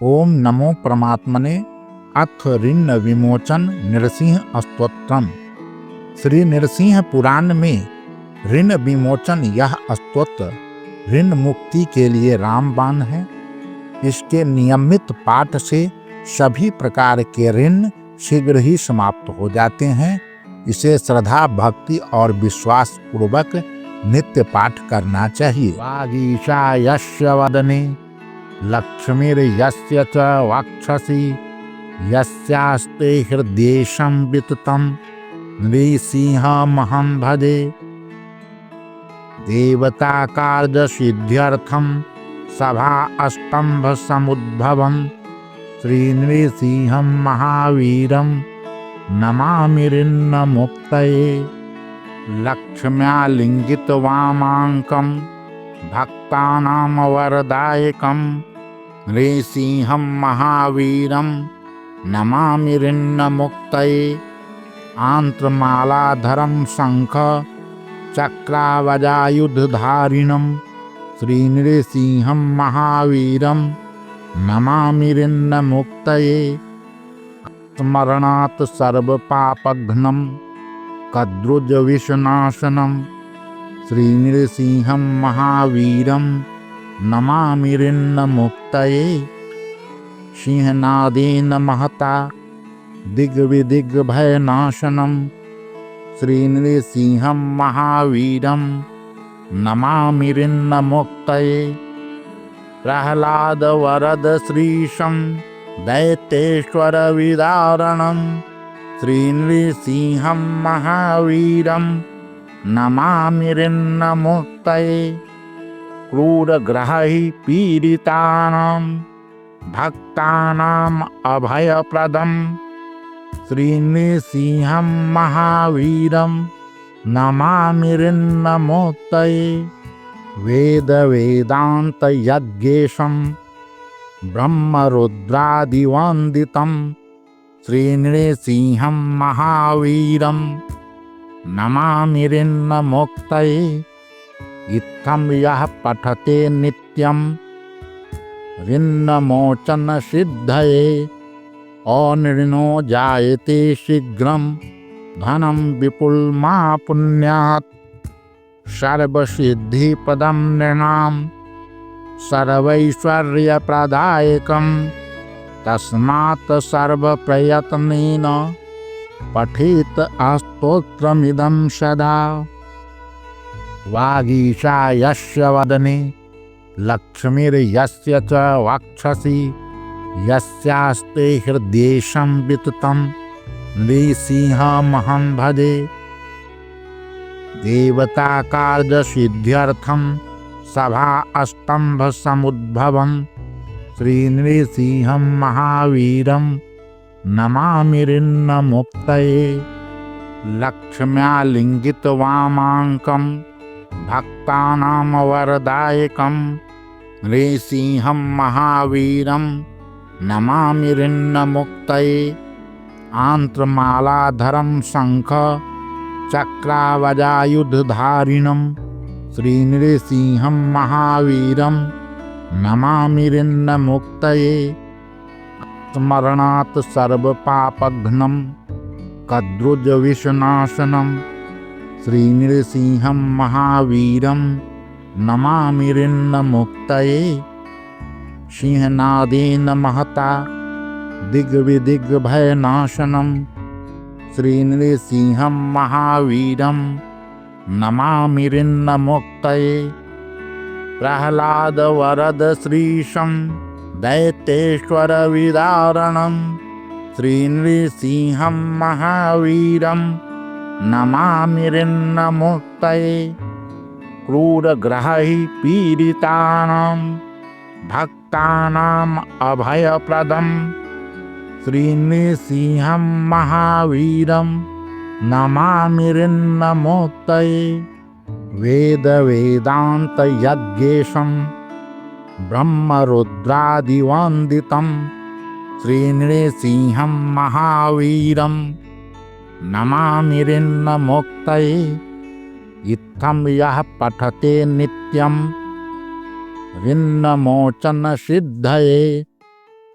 ओम नमो परमात्मने। अथ ऋण विमोचन नृसिंह स्तोत्रम। श्री नृसिंह पुराण में ऋण विमोचन यह स्तोत्र ऋण मुक्ति के लिए रामबाण है। इसके नियमित पाठ से सभी प्रकार के ऋण शीघ्र ही समाप्त हो जाते हैं। इसे श्रद्धा, भक्ति और विश्वास पूर्वक नित्य पाठ करना चाहिए। वागीशा यस्य वदने लक्ष्मीर्यस्य च वक्षसि यस्यास्ते हृदये संविततं नृसिंहमहं भजे। देवता कार्य सिद्ध्यर्थं सभा स्तंभ समुद्भवं श्री नृसिंहं महावीरं नमामि ऋण मुक्तये। लक्ष्म्यालिंगित वामांकं भक्तानां वरदायकं नृसिंहं महावीरं नमामि ऋण मुक्तये। आंत्रमालाधरं शंख चक्रावजायुधधारिणं श्री नृसिंहं महावीरं नमामि ऋण मुक्तये। स्मरणात् सर्वपापघ्नं कद्रुजविषनाशनं श्री नृसिंहं महावीरं नमामि ऋण मुक्तये। सिंहनादेन महता दिग्विदिग्भयनाशनं श्री नृसिंहं महावीरं नमामि ऋण मुक्तये। प्रह्लाद वरद श्रीशं दैत्येश्वर विदारणं श्री नृसिंहं महावीरं नमामि ऋण मुक्तये। क्रूरग्रहैः पीडितानां भक्तानाम् अभयप्रदं श्री नृसिंहं महावीरं नमामि ऋण मुक्तये। वेद वेदांत यज्ञेशं ब्रह्मरुद्रादिवन्दितं श्री नृसिंहं महावीरं नमामि ऋण मुक्तये। इत्थं यः पठते नित्यं ऋणमोचन सिद्धये अनृणो जायते शीघ्रं धनं विपुलमापुण्यात्। सर्वसिद्धिप्रदं नृणां सर्वैश्वर्यप्रदायकं तस्मात् सर्वप्रयत्नेन पठेत् स्तोत्रमिदं सदा। वागीशा यस्य वदने लक्ष्मीर्यस्य च वक्षसि यस्यास्ते हृदये संविततं नृसिंहमहं भजे। देवता कार्य सिद्ध्यर्थं सभा स्तंभ समुद्भवं श्री नृसिंहं महावीरं नमामि ऋण मुक्तये। लक्ष्म्यालिंगित वामांकं भक्तानां वरदायकं नृसिंहं महावीरं नमामि ऋण मुक्तये। आंत्रमालाधरं शंख चक्रावजायुधधारिणं श्री नृसिंहं महावीरं नमामि ऋण मुक्तये। स्मरणात् सर्वपापघ्नं कद्रुजविषनाशनं श्री नृसिंहं महावीरं नमामि ऋण मुक्तये। सिंहनादेन महता दिग्विदिग्भयनाशनं श्री नृसिंहं महावीरं नमामि ऋण मुक्तये। प्रह्लाद वरद श्रीशं दैत्येश्वर विदारणं श्री नृसिंहं महावीरं नमामि ऋण मुक्तये। क्रूरग्रहैः पीडितानां भक्तानाम् अभयप्रदं श्री नृसिंहं महावीरं नमामि ऋण मुक्तये। वेद वेदांत यज्ञेशं ब्रह्मरुद्रादिवन्दितं श्री नृसिंहं महावीरं नमामि ऋण मुक्तये। इत्थं यः पठते नित्यं ऋणमोचन सिद्धये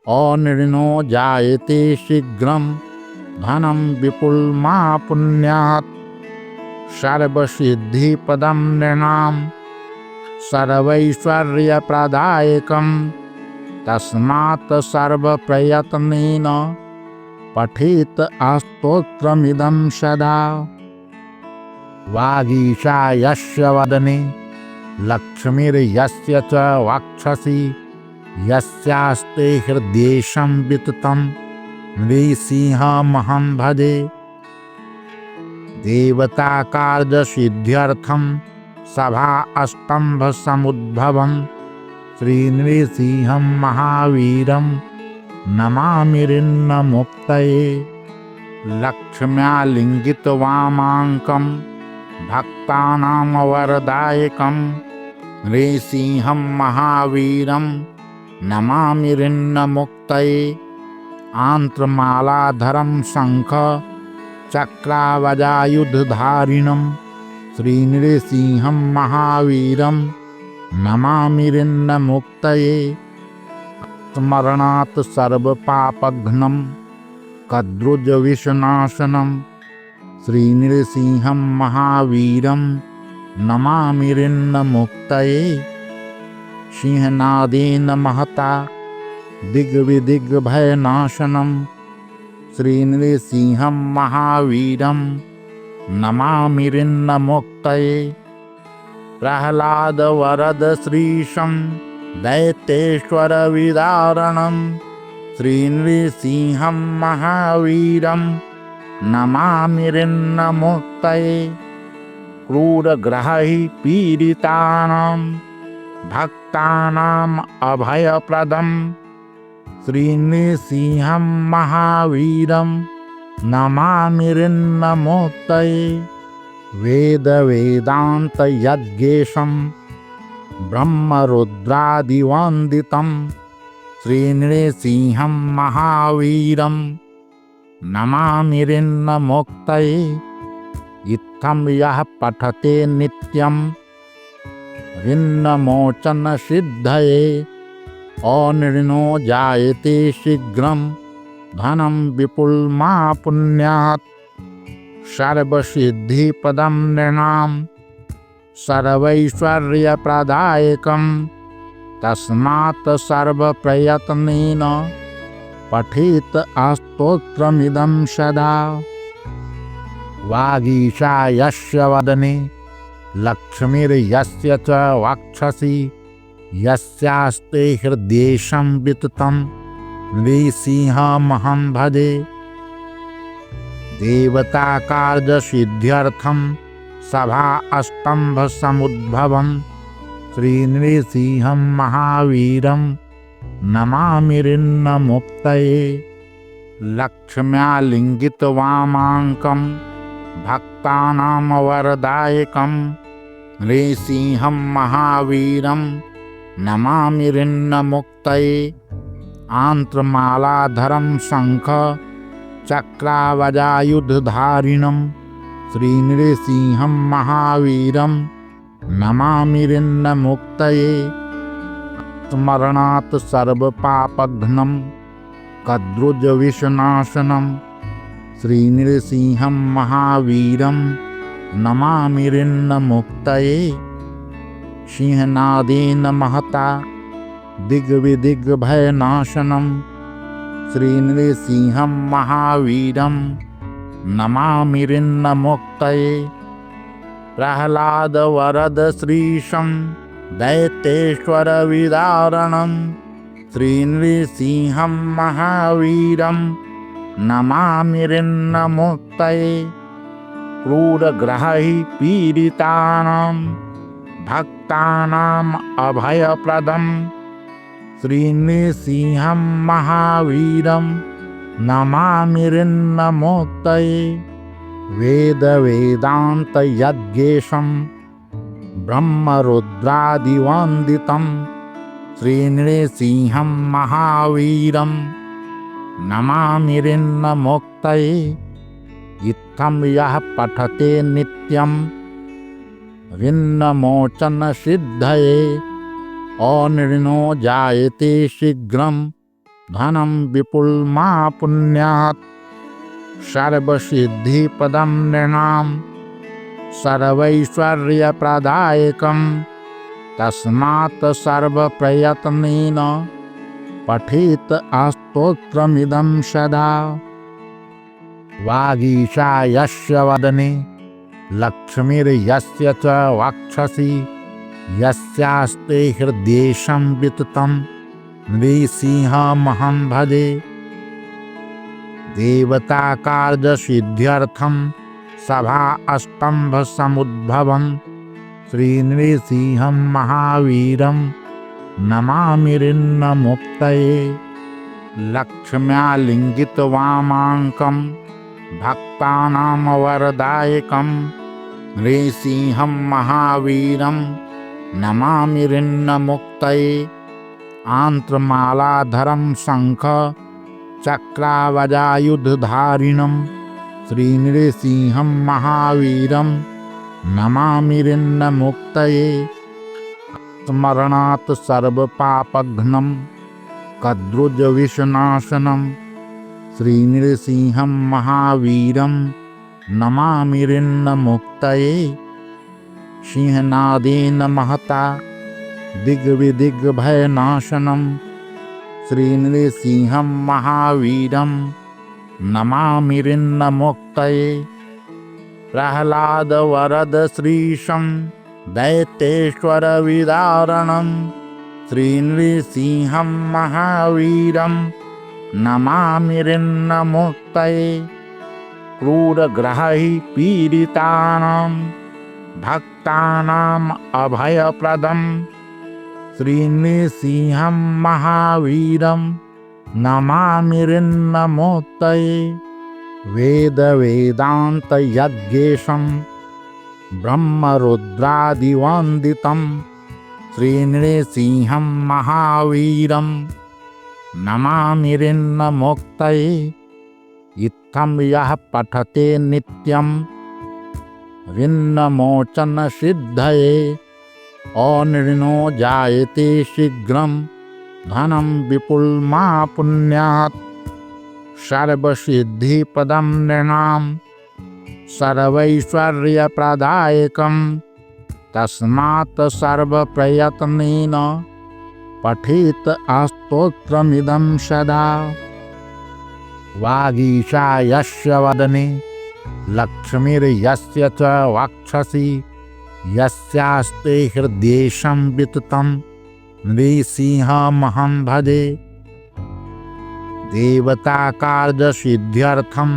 अनिर्णो जायते शीघ्रं धनं विपुलमापुण्यात् सर्वसिद्धिपदं नृणां सर्वैश्वर्यप्रदायकं तस्मात् सर्वप्रयत्नेन पठेत स्तोत्रमिदं सदा। वागीशा यस्य वदने लक्ष्मीर्यस्य च वक्षसि यस्यास्ते हृदये संविततं नृसिंहमहं भजे। देवताकार्यसिद्ध्यर्थं सभा स्तम्भसमुद्भवं श्रीनृसिंहं महावीरं नमामि ऋन्नमुक्तये। लक्ष्म्यालिङ्गितवामाङ्कं भक्तानां वरदायकं नृसिंहं महावीरं नमामि ऋन्नमुक्तये। आन्त्रमालाधरं शङ्ख चक्रावजायुधधारिणं श्रीनृसिंहं महावीरं नमामि ऋन्नमुक्तये। स्मरणात् सर्वपापघ्नं कद्रुजविषनाशनं श्रीनृसिंहं महावीरं नमामि ऋन्नमुक्तये। सिंहनादेन महता दिग्विदिग्भयनाशनं श्रीनृसिंहं महावीरं नमामि ऋन्नमुक्तये। प्रह्लादवरद श्रीशं दैत्येश्वरविदारणं श्रीनृसिंहं महावीरं नमामि ऋन्नमुक्तये। क्रूरग्रहैः पीडितानां भक्तानाम् अभयप्रदं श्रीनृसिंहं महावीरं नमामि ऋन्नमुक्तये। वेदवेदान्तयज्ञेशं ब्रह्मरुद्रादिवन्दितं श्रीनृसिंहं महावीरं नमामि ऋन्नमुक्तये। इत्थं यः पठते नित्यं ऋन्नमोचनसिद्धये अनिर्णो जायते शीघ्रं धनं विपुलमापुण्यात् सर्वसिद्धिपदं नृणां सर्वैश्वर्यप्रदायकं तस्मात् सर्वप्रयत्नेन पठेत स्तोत्रमिदं सदा। वागीशा यस्य वदने लक्ष्मीर्यस्य च वक्षसि यस्यास्ते हृदये संविततं नृसिंहमहं भजे। देवताकार्यसिद्ध्यर्थं सभा स्तम्भसमुद्भवं श्रीनृसिंहं महावीरं नमामि ऋन्नमुक्तये। लक्ष्म्यालिङ्गितवामाङ्कं भक्तानां वरदायकं नृसिंहं महावीरं नमामि ऋन्नमुक्तये। आन्त्रमालाधरं शङ्ख चक्रावजायुधधारिणं श्रीनृसिंहं महावीरं नमामि ऋन्नमुक्तये। स्मरणात् सर्वपापघ्नं कद्रुजविषनाशनं श्रीनृसिंहं महावीरं नमामि ऋन्नमुक्तये। सिंहनादेन महता दिग्विदिग्भयनाशनं श्रीनृसिंहं महावीरं नमामि ऋन्नमुक्तये। प्रह्लादवरद श्रीशं दैत्येश्वरविदारणं श्रीनृसिंहं महावीरं नमामि ऋन्नमुक्तये। क्रूरग्रहैः पीडितानां भक्तानाम् अभयप्रदं श्रीनृसिंहं महावीरं नमामि ऋन्नमुक्तये। वेदवेदान्तयज्ञेशं ब्रह्मरुद्रादिवन्दितं श्रीनृसिंहं महावीरं नमामि ऋन्नमुक्तये। इत्थं यः पठते नित्यं ऋन्नमोचनसिद्धये अनिर्णो जायते शीघ्रं धनं विपुलमापुण्यात् सर्वसिद्धिपदं नृणां सर्वैश्वर्यप्रदायकं तस्मात् सर्वप्रयत्नेन पठेत् स्तोत्रमिदं सदा। वागीशा यस्य वदने लक्ष्मीर्यस्य च वक्षसि यस्यास्ते हृद्येशं विततं नृसिंहमहं भजे। देवताकार्यसिद्ध्यर्थं सभा स्तम्भसमुद्भवं श्रीनृसिंहं महावीरं नमामि ऋन्नमुक्तये। लक्ष्म्यालिङ्गितवामाङ्कं भक्तानां वरदायकं नृसिंहं महावीरं नमामि ऋन्नमुक्तये। आन्त्रमालाधरं शङ्ख चक्रावजायुधधारिणं श्रीनृसिंहं महावीरं नमामि ऋन्नमुक्तये। स्मरणात् सर्वपापघ्नं कद्रुजविषनाशनं श्रीनृसिंहं महावीरं नमामि ऋन्नमुक्तये। सिंहनादेन महता दिग्विदिग्भयनाशनं श्रीनृसिंहं महावीरं नमामि ऋन्नमुक्तये। प्रह्लादवरदश्रीशं दैत्येश्वरविदारणं श्रीनृसिंहं महावीरं नमामि ऋन्नमुक्तये। क्रूरग्रहैः पीडितानां भक्तानाम् अभयप्रदं श्रीनृसिंहं महावीरं नमामि ऋन्नमुक्तये। वेदवेदान्तयज्ञेशं ब्रह्मरुद्रादिवन्दितं श्रीनृसिंहं महावीरं नमामि ऋन्नमुक्तये। इत्थं यः पठते नित्यं ऋन्नमोचनसिद्धये अनृणो जायते शीघ्रं धनं विपुलमापुण्यात् सर्वसिद्धिपदं नृणां सर्वैश्वर्यप्रदायकं तस्मात् सर्वप्रयत्नेन पठेत् स्तोत्रमिदं सदा। वागीशा यस्य वदने लक्ष्मीर्यस्य च वक्षसि यस्यास्ते हृद्येशं विततं नृसिंहमहं भजे। देवताकार्यसिद्ध्यर्थं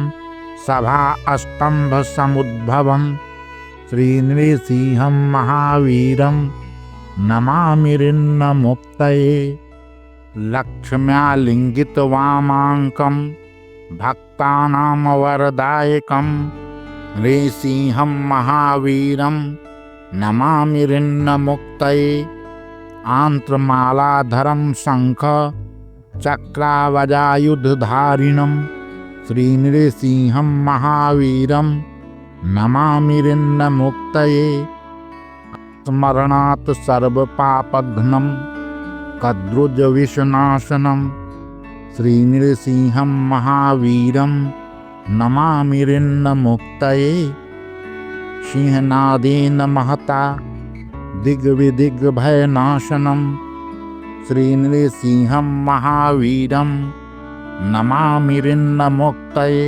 सभा स्तम्भसमुद्भवं श्रीनृसिंहं महावीरं नमामि ऋन्नमुक्तये। लक्ष्म्यालिङ्गितवामाङ्कं भक्तानां वरदायकं नृसिंहं महावीरं नमामि ऋन्नमुक्तये। आन्त्रमालाधरं शङ्ख चक्रावजायुधधारिणं श्रीनृसिंहं महावीरं नमामि ऋन्नमुक्तये। स्मरणात् सर्वपापघ्नं कद्रुजविषनाशनं श्रीनृसिंहं महावीरं नमामि ऋन्नमुक्तये। सिंहनादेन महता दिग्विदिग्भयनाशनं श्रीनृसिंहं महावीरं नमामि ऋन्नमुक्तये।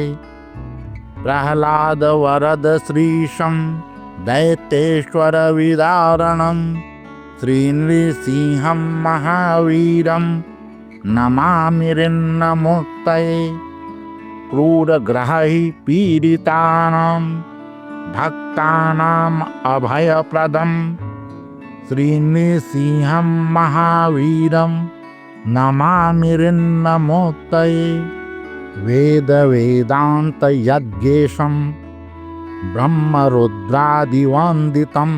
प्रह्लादवरदश्रीशं दैत्येश्वरविदारणं श्रीनृसिंहं महावीरं नमामि ऋन्नमुक्तये। क्रूरग्रहैः पीडितानां भक्तानाम् अभयप्रदं श्रीनृसिंहं महावीरं नमामि ऋन्नमुक्तये। वेदवेदान्तयज्ञेशं ब्रह्मरुद्रादिवन्दितं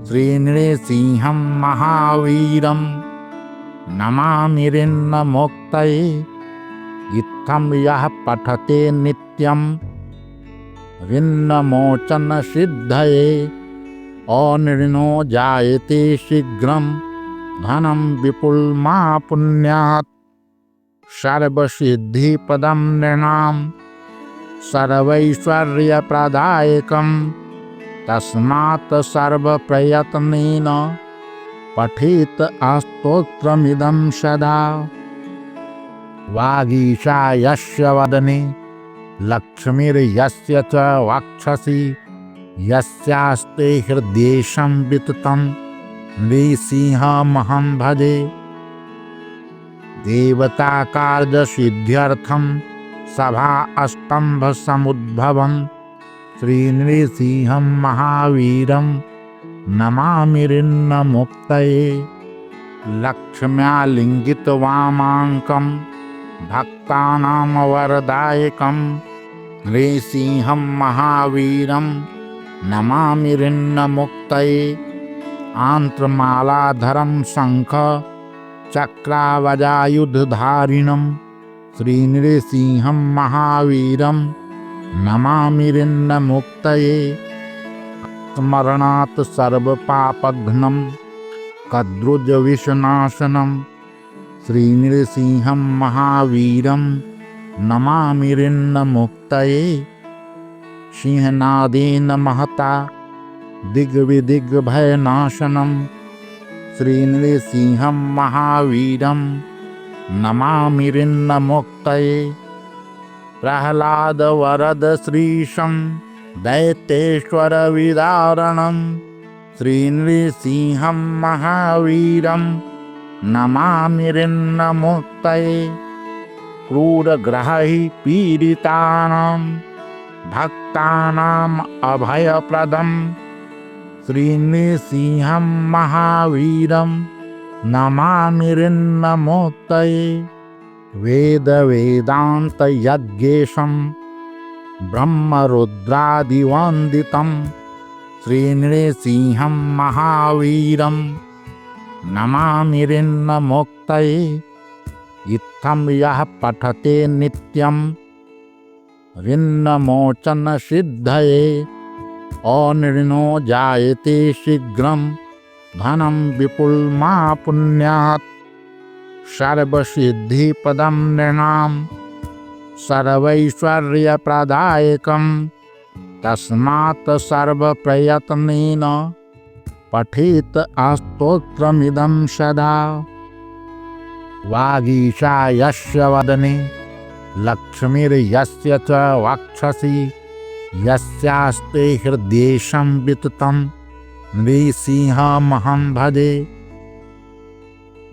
श्रीनृसिंहं महावीरं नमामि ऋन्नमुक्तये। इत्थं यः पठते नित्यं ऋन्नमोचनसिद्धये अनृणो जायते शीघ्रं धनं विपुलमापुण्यात् सर्वसिद्धिपदं नृणां सर्वैश्वर्यप्रदायकं तस्मात् सर्वप्रयत्नेन पठेत् स्तोत्रमिदं सदा। वागीशा यस्य वदने लक्ष्मीर्यस्य च वक्षसि यस्यास्ते हृदये संविततं नृसिंहमहं भजे। देवताकार्यसिद्ध्यर्थं सभा स्तम्भसमुद्भवं श्रीनृसिंहं महावीरं नमामि ऋन्नमुक्तये। लक्ष्म्यालिङ्गितवामाङ्कं भक्तानां वरदायकं नृसिंहं महावीरं नमामि ऋन्नमुक्तये। आन्त्रमालाधरं शङ्ख चक्रावजायुधधारिणं श्रीनृसिंहं महावीरं नमामि ऋन्नमुक्तये। स्मरणात् सर्वपापघ्नं कद्रुजविषनाशनं श्रीनृसिंहं महावीरं नमामि ऋन्नमुक्तये। सिंहनादेन महता दिग्विदिग्भयनाशनं श्रीनृसिंहं महावीरं नमामि ऋन्नमुक्तये। प्रह्लादवरदश्रीशं दैत्येश्वरविदारणं श्रीनृसिंहं महावीरं नमामि ऋन्नमुक्तये। क्रूरग्रहैः पीडितानां भक्तानाम् अभयप्रदं श्रीनृसिंहं महावीरं नमामि ऋन्नमुक्तये। वेदवेदान्तयज्ञेशं ब्रह्मरुद्रादिवन्दितं श्रीनृसिंहं महावीरं नमामि ऋन्नमुक्तये। इत्थं यः पठते नित्यं ऋन्नमोचनसिद्धये अनृणो जायते शीघ्रं धनं विपुलमापुण्यात्। सर्वसिद्धिपदं नृणां सर्वैश्वर्यप्रदायकं तस्मात् सर्वप्रयत्नेन पठेत् स्तोत्रमिदं सदा। वागीशा यस्य वदने लक्ष्मीर्यस्य च वक्षसि यस्यास्ते हृदये संविततं नृसिंहमहं भजे।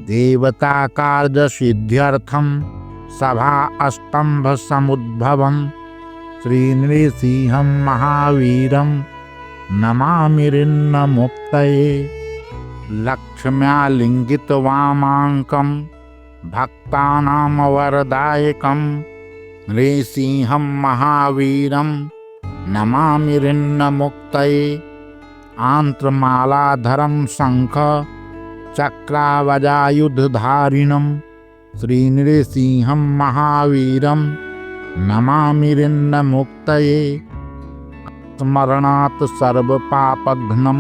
देवताकार्यसिद्ध्यर्थं सभा स्तम्भसमुद्भवं श्रीनृसिंहं महावीरं नमामि ऋन्नमुक्तये। लक्ष्म्यालिङ्गितवामाङ्कं भक्तानां वरदायकं नृसिंहं महावीरं नमामि ऋन्नमुक्तये। आन्त्रमालाधरं शङ्ख चक्रावजायुधधारिणं श्रीनृसिंहं महावीरं नमामि ऋन्नमुक्तये। स्मरणात् सर्वपापघ्नं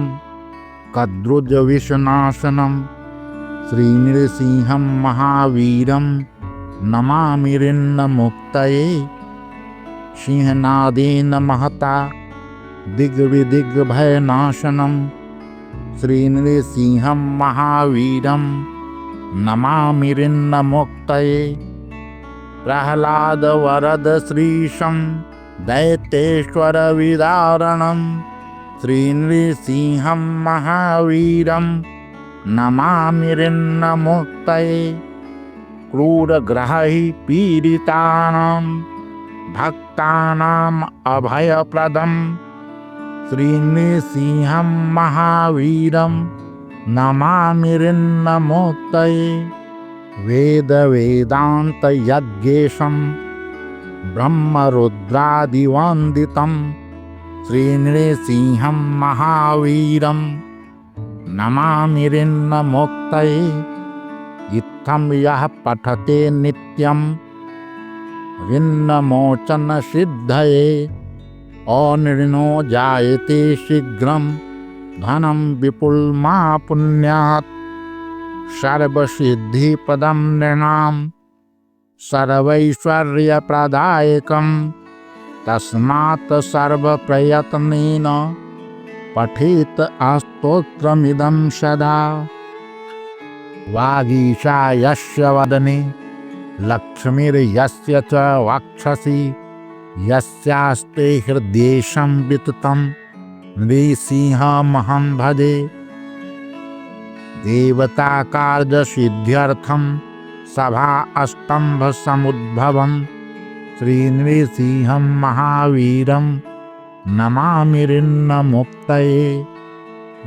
कद्रुजविषनाशनं श्रीनृसिंहं महावीरं नमामि ऋन्नमुक्तये। सिंहनादेन महता दिग्विदिग्भयनाशनं श्रीनृसिंहं महावीरं नमामि ऋन्नमुक्तये। प्रह्लादवरदश्रीशं दैत्येश्वरविदारणं श्रीनृसिंहं महावीरं नमामि ऋन्नमुक्तये। क्रूरग्रहैः पीडितानां भक्तानाम् अभयप्रदं श्रीनृसिंहं महावीरं नमामि ऋन्नमुक्तये। वेदवेदान्तयज्ञेशं ब्रह्मरुद्रादिवन्दितं श्रीनृसिंहं महावीरं नमामि ऋन्नमुक्तये। इत्थं यः पठते नित्यं ऋन्नमोचनसिद्धये अनृणो जायते शीघ्रं धनं विपुलमापुण्यात्। सर्वसिद्धिपदं नृणां सर्वैश्वर्यप्रदायकं तस्मात् सर्वप्रयत्नेन पठेत स्तोत्रमिदं सदा। वागीशा यस्य वदने लक्ष्मीर्यस्य च वक्षसि यस्यास्ते हृदये संविततं नृसिंहमहं भजे। देवताकार्यसिद्ध्यर्थं सभा स्तम्भसमुद्भवं श्रीनृसिंहं महावीरं नमामि ऋन्नमुक्तये।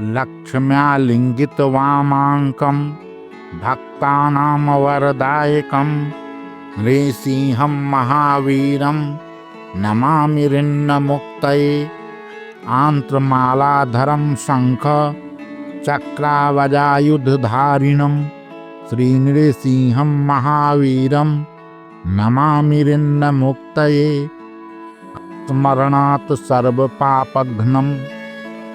लक्ष्म्यालिङ्गितवामाङ्कं भक्तानां वरदायकं नृसिंहं महावीरं नमामि ऋन्नमुक्तये। आन्त्रमालाधरं शङ्ख चक्रावजायुधधारिणं श्रीनृसिंहं महावीरं नमामि ऋन्नमुक्तये। स्मरणात् सर्वपापघ्नं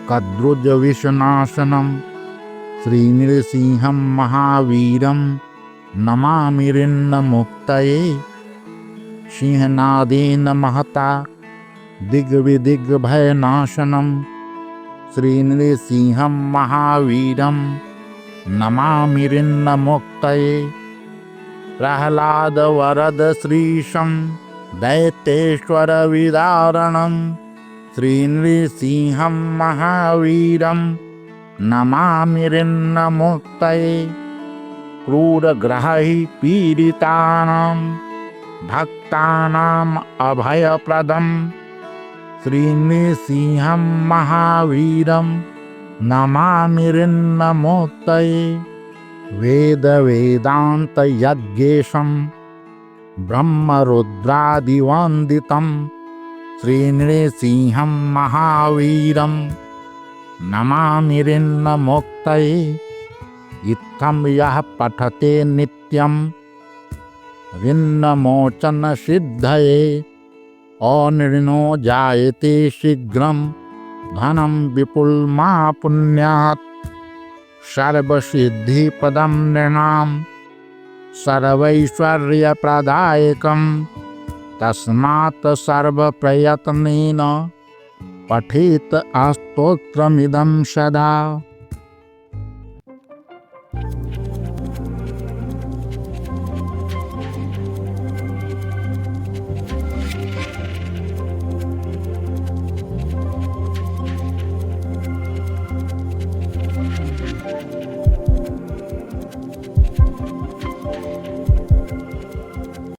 कद्रुजविषनाशनं श्रीनृसिंहं महावीरं नमामि ऋन्नमुक्तये। सिंहनादेन महता दिग्विदिग्भयनाशनं श्रीनृसिंहं महावीरं नमामि ऋन्नमुक्तये। प्रह्लादवरद श्रीशं दैत्येश्वरविदारणं श्रीनृसिंहं महावीरं नमामि ऋन्नमुक्तये। क्रूरग्रहैः पीडितानां भक्तानाम् अभयप्रदं श्रीनृसिंहं महावीरं नमामि ऋन्नमुक्तये। वेदवेदान्तयज्ञेशं ब्रह्मरुद्रादिवन्दितं श्रीनृसिंहं महावीरं नमामि ऋन्नमुक्तये। इत्थं यः पठते नित्यं ऋन्नमोचनसिद्धये अनृणो जायते शीघ्रं धनं विपुलमापुण्यात्। सर्वसिद्धिपदं नृणां सर्वैश्वर्यप्रदायकं तस्मात् सर्वप्रयत्नेन पठेत स्तोत्रमिदं सदा।